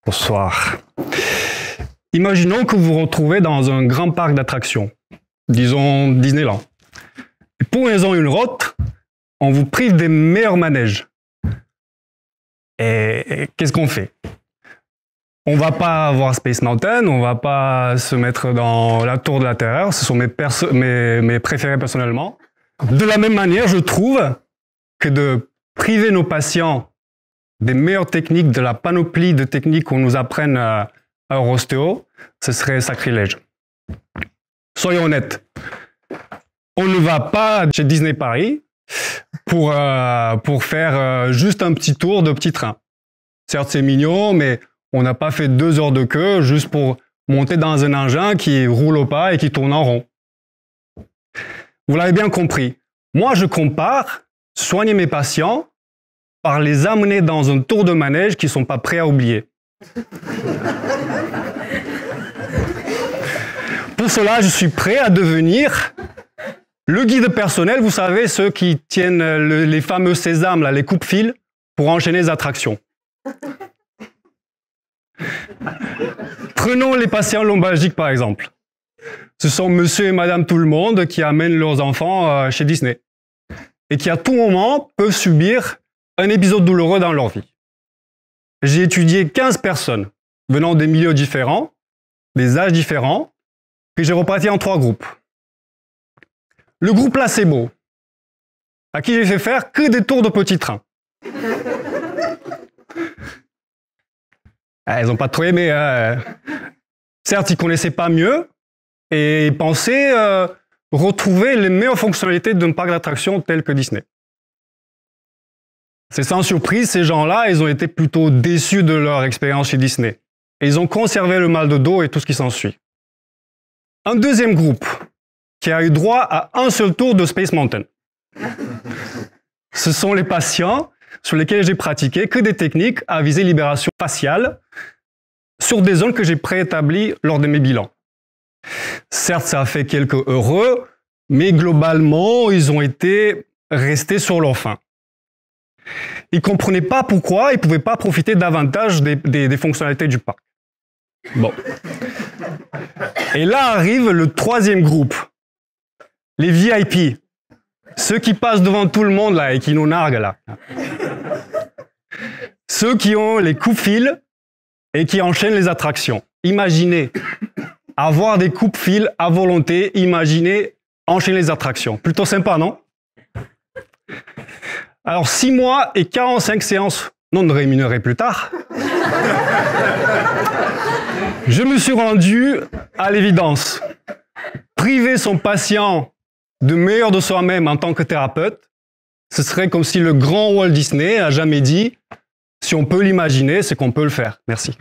Bonsoir. Imaginons que vous vous retrouvez dans un grand parc d'attractions, disons Disneyland. Et pour une raison ou une autre, on vous prive des meilleurs manèges. Et qu'est-ce qu'on fait? On va pas voir Space Mountain, on va pas se mettre dans la Tour de la Terreur, ce sont mes préférés personnellement. De la même manière, je trouve que de priver nos patients des meilleures techniques, de la panoplie de techniques qu'on nous apprenne à Eurostéo, ce serait sacrilège. Soyons honnêtes, on ne va pas chez Disney Paris pour faire juste un petit tour de petit train. Certes, c'est mignon, mais on n'a pas fait 2 heures de queue juste pour monter dans un engin qui roule au pas et qui tourne en rond. Vous l'avez bien compris. Moi, je compare soigner mes patients par les amener dans un tour de manège qu'ils ne sont pas prêts à oublier. Pour cela, je suis prêt à devenir le guide personnel, vous savez, ceux qui tiennent les fameux sésames, là, les coupe-fils, pour enchaîner les attractions. Prenons les patients lombalgiques, par exemple. Ce sont monsieur et madame tout le monde qui amènent leurs enfants chez Disney et qui, à tout moment, peuvent subir un épisode douloureux dans leur vie. J'ai étudié 15 personnes venant des milieux différents, des âges différents, que j'ai reparti en 3 groupes. Le groupe placebo, à qui j'ai fait faire que des tours de petits trains. Ils n'ont pas trop aimé. Certes, ils ne connaissaient pas mieux et ils pensaient retrouver les meilleures fonctionnalités d'un parc d'attractions tel que Disney. C'est sans surprise, ces gens-là, ils ont été plutôt déçus de leur expérience chez Disney. Et ils ont conservé le mal de dos et tout ce qui s'ensuit. Un deuxième groupe qui a eu droit à un seul tour de Space Mountain. Ce sont les patients sur lesquels j'ai pratiqué que des techniques à visée libération faciale sur des zones que j'ai préétablies lors de mes bilans. Certes, ça a fait quelques heureux, mais globalement, ils ont été restés sur leur faim. Ils ne comprenaient pas pourquoi ils ne pouvaient pas profiter davantage des fonctionnalités du parc. Bon. Et là arrive le 3e groupe, les VIP, ceux qui passent devant tout le monde là et qui nous narguent là. Ceux qui ont les coupe-fils et qui enchaînent les attractions. Imaginez avoir des coupe-fils à volonté, imaginez enchaîner les attractions. Plutôt sympa, non? Alors, 6 mois et 45 séances non rémunérées plus tard, je me suis rendu à l'évidence. Priver son patient de meilleur de soi-même en tant que thérapeute, ce serait comme si le grand Walt Disney a jamais dit « Si on peut l'imaginer, c'est qu'on peut le faire ». Merci.